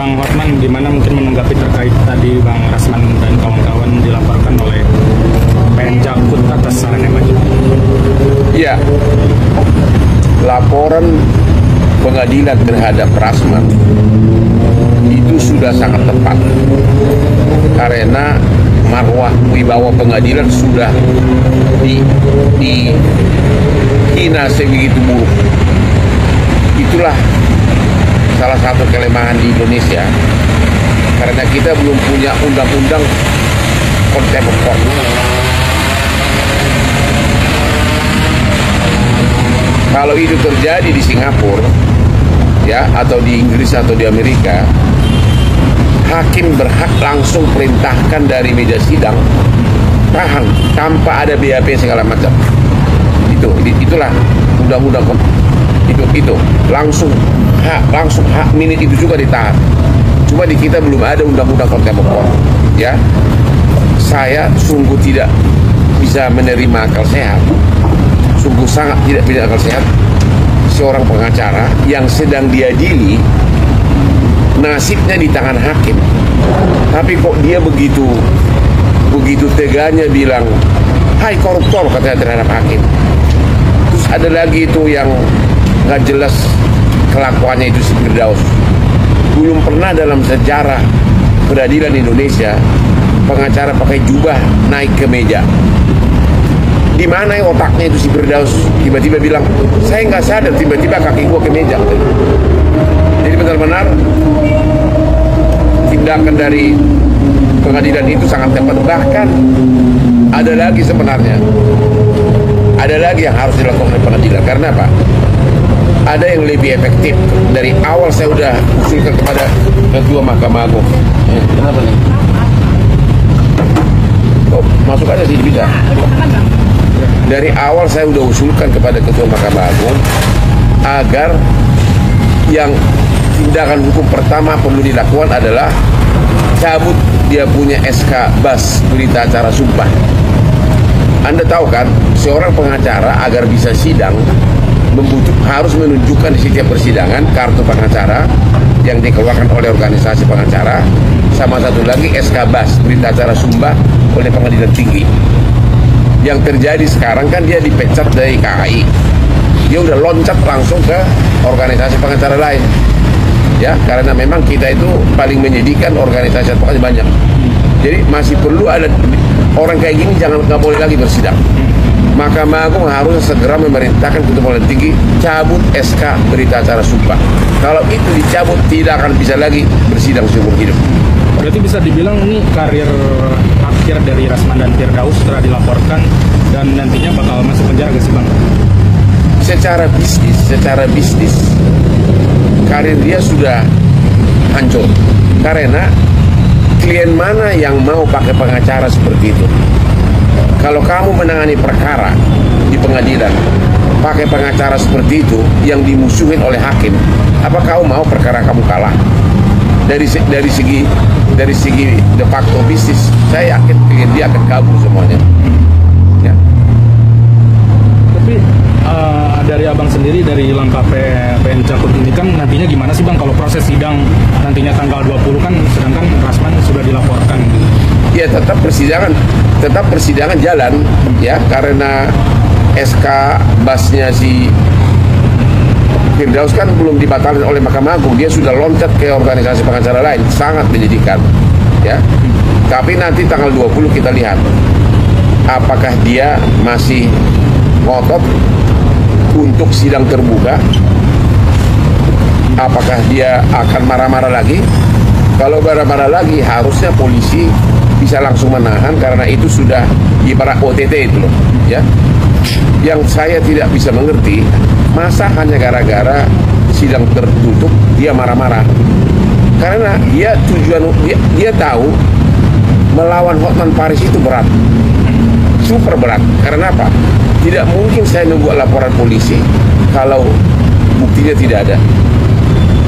Bang Hotman, gimana mungkin menanggapi terkait tadi Bang Rasman dan kawan-kawan dilaporkan oleh Penjakut atas sarannya maju? Ya, laporan pengadilan terhadap Rasman itu sudah sangat tepat karena marwah wibawa pengadilan sudah dihina sebegitu buruk. Itulah salah satu kelemahan di Indonesia karena kita belum punya undang-undang contempt of court. Kalau itu terjadi di Singapura ya, atau di Inggris atau di Amerika, hakim berhak langsung perintahkan dari meja sidang tahan tanpa ada BAP segala macam. Itulah undang-undang itu langsung hak minit itu juga ditahan. Cuma di kita belum ada undang-undang contempt of court ya. Saya sungguh tidak bisa menerima akal sehat, sungguh sangat tidak akal sehat seorang pengacara yang sedang diadili nasibnya di tangan hakim, tapi kok dia begitu teganya bilang hai koruptor katanya terhadap hakim. Terus ada lagi itu yang nggak jelas kelakuannya itu si Firdaus. Belum pernah dalam sejarah peradilan Indonesia pengacara pakai jubah naik ke meja. Di mana otaknya itu si Firdaus tiba-tiba bilang saya nggak sadar, tiba-tiba kaki gua ke meja. Jadi benar-benar tindakan dari pengadilan itu sangat tepat. Bahkan ada lagi sebenarnya, ada lagi yang harus dilakukan oleh pengadilan. Karena apa? Ada yang lebih efektif. Dari awal saya udah usulkan kepada Ketua Mahkamah Agung. Kenapa nih? Oh, masuk aja sih bisa. Dari awal saya udah usulkan kepada Ketua Mahkamah Agung agar yang tindakan hukum pertama perlu dilakukan adalah cabut dia punya SK BAS, berita acara sumpah. Anda tahu kan, seorang pengacara agar bisa sidang harus menunjukkan di setiap persidangan kartu pengacara yang dikeluarkan oleh organisasi pengacara, sama satu lagi SK BAS, berita acara sumpah oleh pengadilan tinggi. Yang terjadi sekarang kan dia dipecat dari KAI, dia udah loncat langsung ke organisasi pengacara lain ya, karena memang kita itu paling menyedihkan organisasi advokasi banyak. Jadi masih perlu ada orang kayak gini, nggak boleh lagi bersidang. Mahkamah Agung harus segera memerintahkan Ketua Pengadilan Tinggi cabut SK berita acara sumpah. Kalau itu dicabut tidak akan bisa lagi bersidang seumur hidup. Berarti bisa dibilang ini karir akhir dari Rasman dan Firdaus setelah dilaporkan dan nantinya bakal masuk penjara gak sih Bang? Secara bisnis karir dia sudah hancur. Karena klien mana yang mau pakai pengacara seperti itu? Kalau kamu menangani perkara di pengadilan pakai pengacara seperti itu yang dimusuhin oleh hakim, apa kamu mau perkara kamu kalah? Dari segi de facto bisnis, saya yakin dia akan kabur semuanya. Ya. Tapi dari abang sendiri, dari langkah Penjakut ini kan nantinya gimana sih Bang kalau proses sidang nantinya tanggal 20 kan, sedangkan Rasman sudah dilaporkan? Ya tetap persidangan jalan ya, karena SK BAS-nya si Firdaus kan belum dibatalkan oleh Mahkamah Agung, dia sudah loncat ke organisasi pengacara lain, sangat menyedihkan ya. Tapi nanti tanggal 20 kita lihat apakah dia masih ngotot untuk sidang terbuka, apakah dia akan marah-marah lagi. Kalau marah-marah lagi harusnya polisi bisa langsung menahan, karena itu sudah ibarat OTT itu loh ya. Yang saya tidak bisa mengerti, masa hanya gara-gara sidang tertutup dia marah-marah. Karena dia dia tahu melawan Hotman Paris itu berat, super berat. Karena apa? Tidak mungkin saya membuat laporan polisi kalau buktinya tidak ada.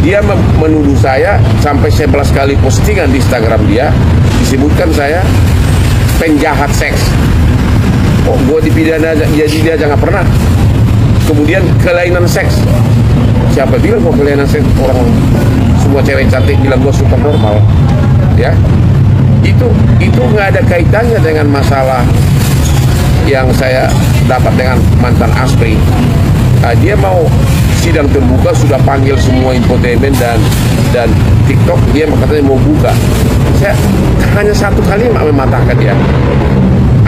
Dia menuduh saya sampai 11 kali postingan di Instagram dia disebutkan saya penjahat seks. Oh, gue dipidana jadi dia jangan pernah. Kemudian kelainan seks. Siapa bilang kok kelainan seks? Orang semua cewek cantik bilang gue super normal, ya. Itu nggak ada kaitannya dengan masalah yang saya dapat dengan mantan ASPRI. Dia mau sidang terbuka, sudah panggil semua infotainment dan TikTok, dia katanya mau buka. Saya hanya satu kalimat mematahkan dia.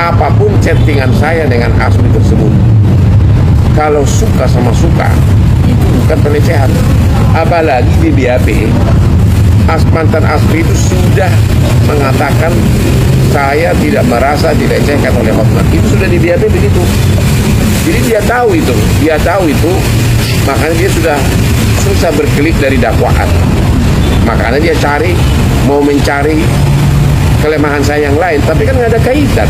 Apapun chattingan saya dengan ASPRI tersebut, kalau suka sama suka, itu bukan pelecehan. Apalagi di BAP, mantan ASPRI itu sudah mengatakan saya tidak merasa dilecehkan oleh Hotman. Itu sudah di BAP begitu. Jadi dia tahu itu, makanya dia sudah susah berkelit dari dakwaan. Makanya dia mau mencari kelemahan saya yang lain, tapi kan nggak ada kaitan.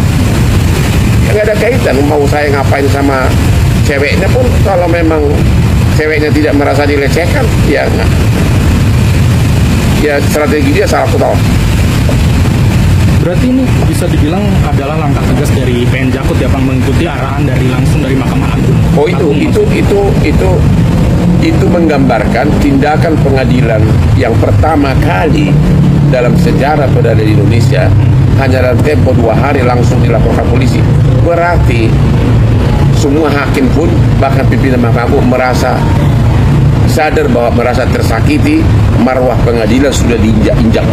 Nggak ada kaitan. Mau saya ngapain sama ceweknya pun, kalau memang ceweknya tidak merasa dilecehkan, ya nggak. Ya strategi dia salah total. Berarti ini bisa dibilang adalah langkah tegas dari PN Jakut ya Bang, mengikuti arahan langsung dari Mahkamah Agung. Oh itu menggambarkan tindakan pengadilan yang pertama kali dalam sejarah perdana di Indonesia, hanya dalam tempo 2 hari langsung dilaporkan polisi. Berarti semua hakim pun, bahkan pimpinan Mahkamah Agung merasa sadar bahwa merasa tersakiti, marwah pengadilan sudah diinjak-injak,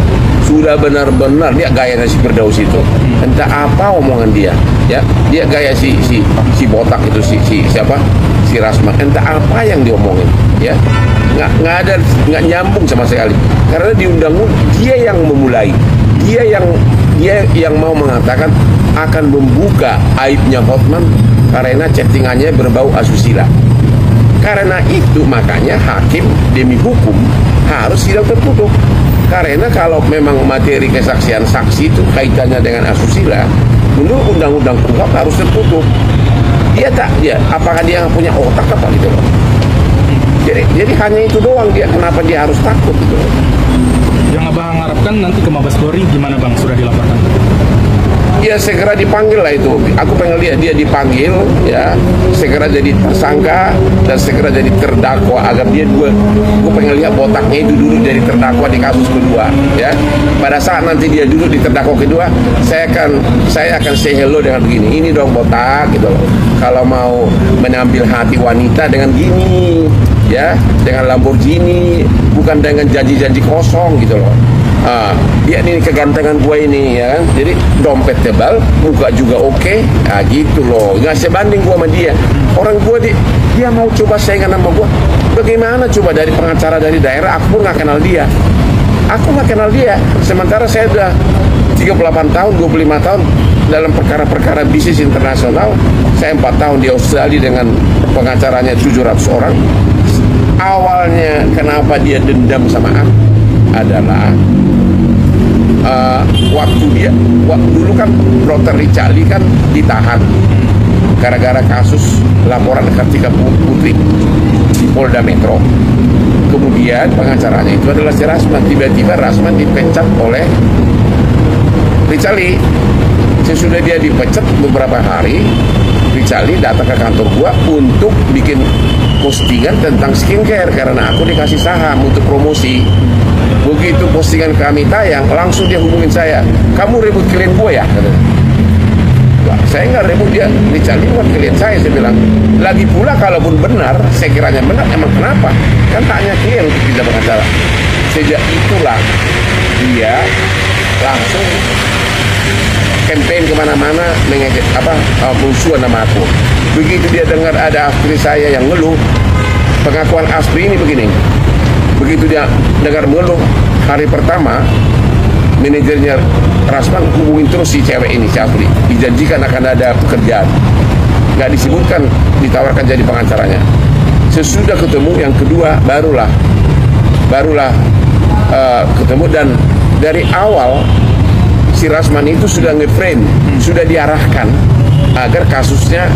sudah benar-benar dia gaya si Firdaus itu, entah apa omongan dia, ya dia gaya si botak itu si Rasman, entah apa yang diomongin, ya nggak nyambung sama sekali, karena di undang-undang dia yang memulai, dia yang mau mengatakan akan membuka aibnya Hotman karena chattingannya berbau asusila. Karena itu makanya hakim demi hukum harus sidang tertutup. Karena kalau memang materi kesaksian saksi itu kaitannya dengan asusila, menurut undang-undang KUHP harus tertutup. Apakah dia nggak punya otak apa gitu loh? Jadi hanya itu doang dia, kenapa dia harus takut gitu loh? Yang Abang harapkan nanti ke Mabes Polri gimana Bang, sudah dilaporkan? Ya segera dipanggil lah itu. Aku pengen lihat dia dipanggil, ya segera jadi tersangka dan segera jadi terdakwa agar dia aku pengen lihat botaknya itu dulu jadi terdakwa di kasus kedua, ya. Pada saat nanti dia duduk di terdakwa kedua, saya akan say hello dengan begini. Ini dong botak gitu loh. Kalau mau mengambil hati wanita dengan gini, ya, dengan Lamborghini, bukan dengan janji-janji kosong gitu loh. Dia ini kegantengan gue ini, ya kan? Jadi dompet tebal, muka juga oke, gitu loh. Nggak sebanding gue sama dia. Orang gue dia mau coba saingan sama gue. Bagaimana coba dari pengacara dari daerah, aku pun nggak kenal dia. Aku nggak kenal dia. Sementara saya udah 38 tahun, 25 tahun dalam perkara-perkara bisnis internasional. Saya 4 tahun di Australia dengan pengacaranya 700 orang. Awalnya kenapa dia dendam sama aku adalah waktu dulu kan Dr. Richali kan ditahan gara-gara kasus laporan Kartika Putri di Polda Metro. Kemudian pengacaranya itu adalah si Rasman. Tiba-tiba Rasman dipecat oleh Richali. Sesudah dia dipecat beberapa hari, Richali datang ke kantor gua untuk bikin postingan tentang skincare karena aku dikasih saham untuk promosi. Begitu postingan kami tayang, langsung dia hubungin saya. Kamu ribut klien gue ya? Wah, saya nggak ribut, dia Richali buat klien saya bilang. Lagi pula kalaupun benar, saya kiranya benar, emang kenapa? Kan taknya klien untuk tidak pengacara. Sejak itulah dia langsung campaign kemana-mana mengejek musuhan nama aku. Begitu dia dengar ada ASPRI saya yang ngeluh, pengakuan ASPRI ini begini. Begitu dia dengar ngeluh, hari pertama manajernya Rasman hubungin terus si cewek ini, si ASPRI, dijanjikan akan ada pekerjaan, nggak disebutkan ditawarkan jadi pengacaranya. Sesudah ketemu yang kedua barulah ketemu, dan dari awal si Rasman itu sudah nge-frame, sudah diarahkan agar kasusnya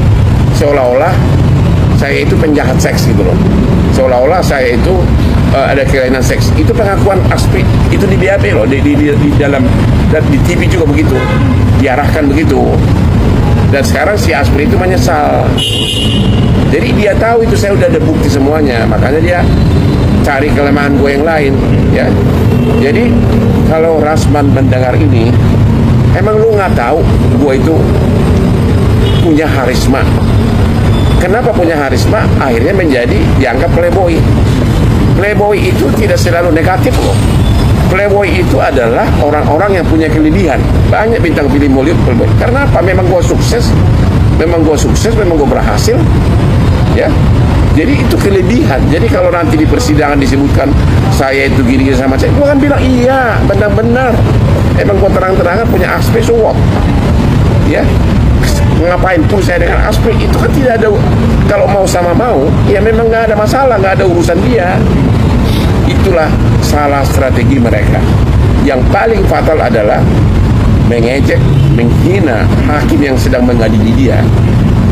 seolah-olah saya itu penjahat seks gitu loh, seolah-olah saya itu ada kelainan seks. Itu pengakuan ASPRI itu di BAP loh, di dalam dan di TV juga begitu, diarahkan begitu. Dan sekarang si Aspri itu menyesal. Jadi dia tahu itu saya udah ada bukti semuanya, makanya dia cari kelemahan gue yang lain, ya. Jadi kalau Rasman mendengar ini, emang lu nggak tahu gue itu punya harisma. Kenapa punya harisma? Akhirnya menjadi dianggap playboy. Playboy itu tidak selalu negatif loh. Playboy itu adalah orang-orang yang punya kelebihan. Banyak bintang film Hollywood playboy. Karena apa? Memang gue sukses, memang gue berhasil, ya. Jadi itu kelebihan. Jadi kalau nanti di persidangan disebutkan saya itu gini sama saya, gue kan bilang iya, benar-benar. Emang gue terang-terangan punya aspek, so what? Ya, ngapain pun saya dengan aspek itu kan tidak ada. Kalau mau sama mau, ya memang nggak ada masalah, nggak ada urusan dia. Itulah salah strategi mereka. Yang paling fatal adalah mengejek, menghina hakim yang sedang mengadili dia.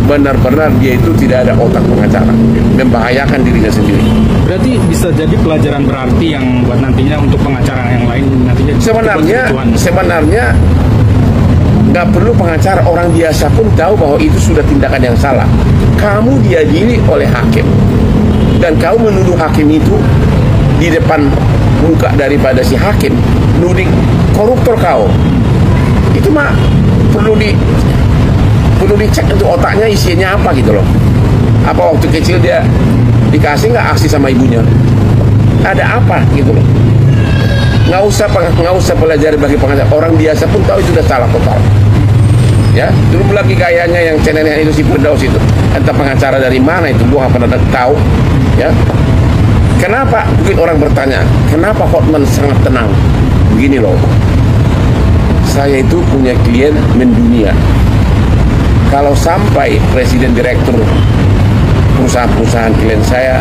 Benar-benar dia itu tidak ada otak pengacara, membahayakan dirinya sendiri. Berarti bisa jadi pelajaran berarti yang buat nantinya untuk pengacara yang lain nantinya. Sebenarnya nggak perlu pengacara, orang biasa pun tahu bahwa itu sudah tindakan yang salah. Kamu diadili oleh hakim dan kau menuduh hakim itu di depan muka daripada si hakim, nudik koruptor kau. Itu mah perlu dicek untuk otaknya isinya apa gitu loh. Apa waktu kecil dia dikasih nggak aksi sama ibunya? Ada apa gitu loh. Nggak usah pelajari bagi pengacara. Orang biasa pun tahu itu sudah salah total. Ya, dulu lagi gayanya yang channelnya itu si Firdaus itu. Entah pengacara dari mana itu, gua nggak pernah tahu. Ya, kenapa? Mungkin orang bertanya, kenapa Hotman sangat tenang? Begini loh. Saya itu punya klien mendunia. Kalau sampai presiden direktur perusahaan-perusahaan klien saya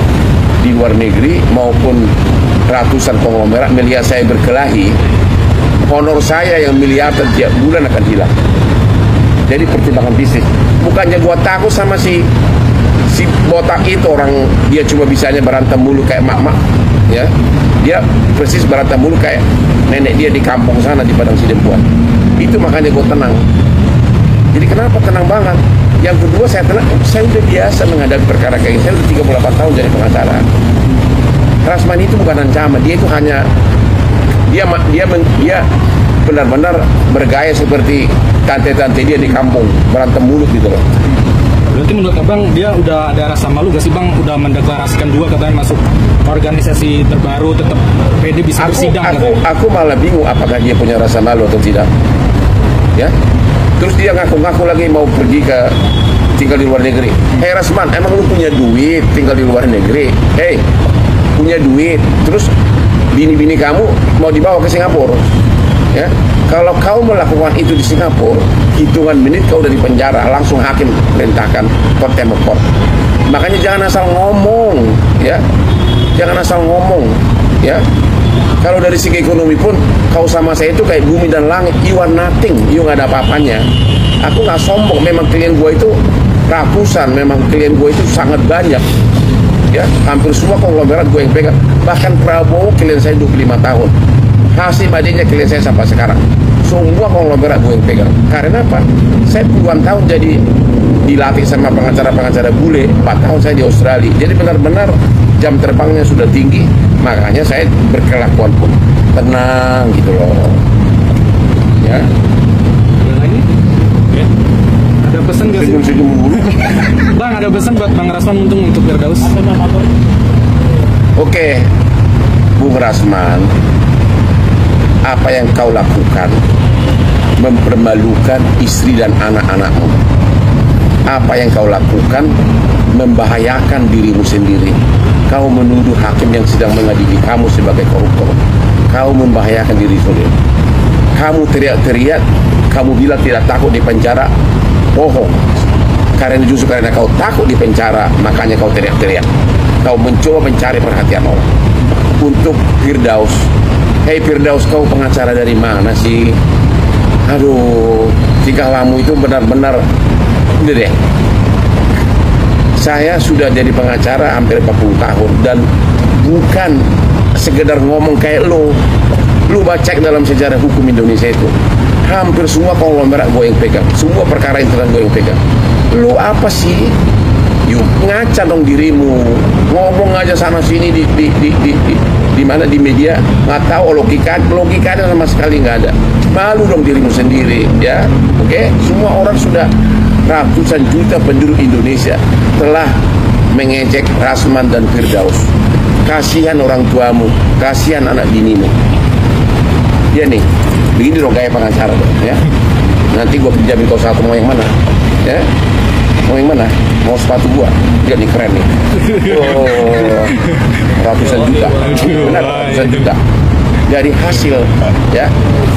di luar negeri maupun ratusan konglomerat melihat saya berkelahi, honor saya yang miliaran tiap bulan akan hilang. Jadi pertimbangan bisnis. Bukannya gua takut sama si botak itu, orang dia cuma bisanya berantem mulu kayak mak-mak, ya. Dia persis berantem mulu kayak nenek dia di kampung sana di Padang Sidempuan. Itu makanya gua tenang. Jadi kenapa tenang banget? Yang kedua saya tenang, saya udah biasa menghadapi perkara kayak ini. Saya udah 38 tahun jadi pengacara. Rasman itu bukan ancaman, dia itu hanya dia benar-benar bergaya seperti tante-tante dia di kampung, berantem mulut gitu loh. Berarti menurut abang dia udah ada rasa malu gak sih bang? Udah mendeklarasikan juga katanya masuk organisasi terbaru, tetap PD bisa bersidang. Aku malah bingung apakah dia punya rasa malu atau tidak. Ya, terus dia ngaku-ngaku lagi mau pergi ke tinggal di luar negeri. Hei Rasman, emang lu punya duit tinggal di luar negeri? Hei, punya duit, terus bini-bini kamu mau dibawa ke Singapura? Ya, kalau kau melakukan itu di Singapura, hitungan menit kau udah di penjara, langsung hakim perintahkan contempt of court. Makanya jangan asal ngomong, ya, jangan asal ngomong, ya. Kalau dari segi ekonomi pun, kau sama saya itu kayak bumi dan langit, you are nothing, you nggak ada apa-apanya. Aku nggak sombong, memang klien gue itu ratusan, memang klien gue itu sangat banyak. Ya, hampir semua konglomerat gue yang pegang. Bahkan Prabowo klien saya 25 tahun. Hasim adiknya klien saya sampai sekarang. Semua konglomerat gue yang pegang. Karena apa? Saya puluhan tahun jadi dilatih sama pengacara-pengacara bule. 4 tahun saya di Australia. Jadi benar-benar jam terbangnya sudah tinggi. Makanya saya berkelakuan pun tenang gitu loh. Ya. Ada lagi? Ya. Ada pesan gak sih? Senyum-senyum dulu. Bang, ada pesan buat Bang Rasman untuk Firdaus? Oke, Bung Rasman, apa yang kau lakukan mempermalukan istri dan anak-anakmu. Apa yang kau lakukan membahayakan dirimu sendiri. Kau menuduh hakim yang sedang mengadili kamu sebagai koruptor. Kau membahayakan diri sendiri. Kamu teriak-teriak, kamu bilang tidak takut di penjara, bohong. Karena justru karena kau takut di penjara, makanya kau teriak-teriak. Kau mencoba mencari perhatian orang. Untuk Firdaus, hei Firdaus, kau pengacara dari mana sih? Aduh, tingkah lamu itu benar-benar, udah deh. Saya sudah jadi pengacara hampir 40 tahun dan bukan sekedar ngomong kayak lo. Lu baca dalam sejarah hukum Indonesia itu hampir semua konglomerat gue yang pegang, semua perkara internet gue yang pegang. Lu apa sih? Yuk ngaca dong dirimu, ngomong aja sana sini di mana di media, nggak tahu logikanya sama sekali nggak ada. Malu dong dirimu sendiri, ya. Oke? Semua orang sudah, ratusan juta penduduk Indonesia telah mengejek Rasman dan Firdaus. Kasihan orang tuamu, kasihan anak binimu. Ya nih, begini dong gaya pengacara dong, ya. Nanti gue pinjamin kau satu, mau yang mana? Ya, mau yang mana? Mau sepatu gua? Dia nih keren nih. Oh, ratusan juta, benar ratusan juta. Dari hasil, ya.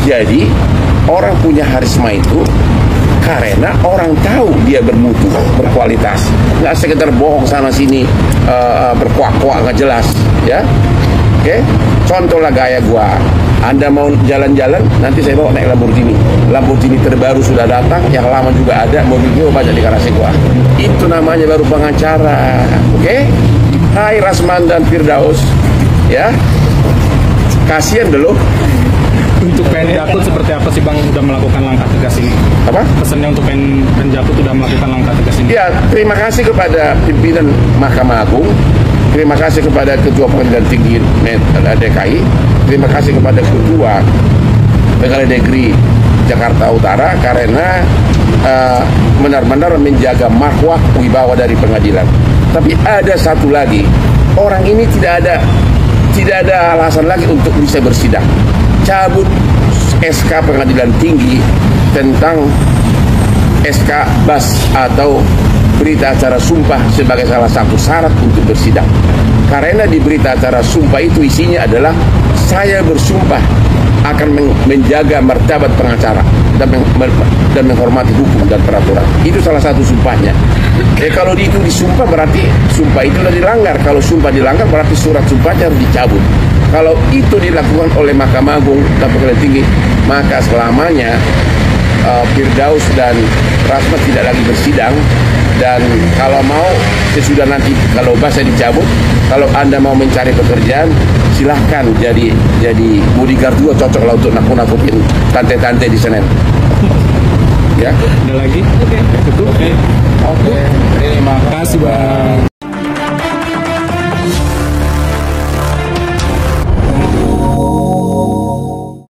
Jadi orang punya harisma itu karena orang tahu dia bermutu, berkualitas, nggak sekedar bohong sana sini, berkuak-kuak nggak jelas, ya. Oke, contohlah gaya gua. Anda mau jalan-jalan, nanti saya bawa naik Lamborghini. Lamborghini terbaru sudah datang, yang lama juga ada, mobilnya banyak di garasi gua. Itu namanya baru pengacara, oke? Hai Rasman dan Firdaus, ya. Kasihan dulu. Untuk PN Jakut seperti apa sih Bang udah melakukan langkah tegas ini? Apa? Pesannya untuk PN Jakut udah melakukan langkah tegas ini? Ya, terima kasih kepada pimpinan Mahkamah Agung. Terima kasih kepada Ketua Pengadilan Tinggi DKI. Terima kasih kepada Ketua Pengadilan Negeri Jakarta Utara karena benar-benar menjaga marwah wibawa dari pengadilan. Tapi ada satu lagi, orang ini tidak ada alasan lagi untuk bisa bersidang. Cabut SK Pengadilan Tinggi tentang SK BAS atau berita acara sumpah sebagai salah satu syarat untuk bersidang. Karena di berita acara sumpah itu isinya adalah saya bersumpah akan menjaga martabat pengacara dan menghormati hukum dan peraturan. Itu salah satu sumpahnya. Kalau itu disumpah berarti sumpah itu sudah dilanggar. Kalau sumpah dilanggar berarti surat sumpahnya harus dicabut. Kalau itu dilakukan oleh Mahkamah Agung dan Pengadilan Tinggi, maka selamanya Firdaus dan Rasman tidak lagi bersidang. Dan kalau mau sesudah nanti kalau bahasa dicabut, kalau Anda mau mencari pekerjaan silahkan jadi bodyguard juga, cocok lah untuk nakut-nakutin tante-tante di Senen. Ya. Ada lagi? Oke. Terima kasih Bang.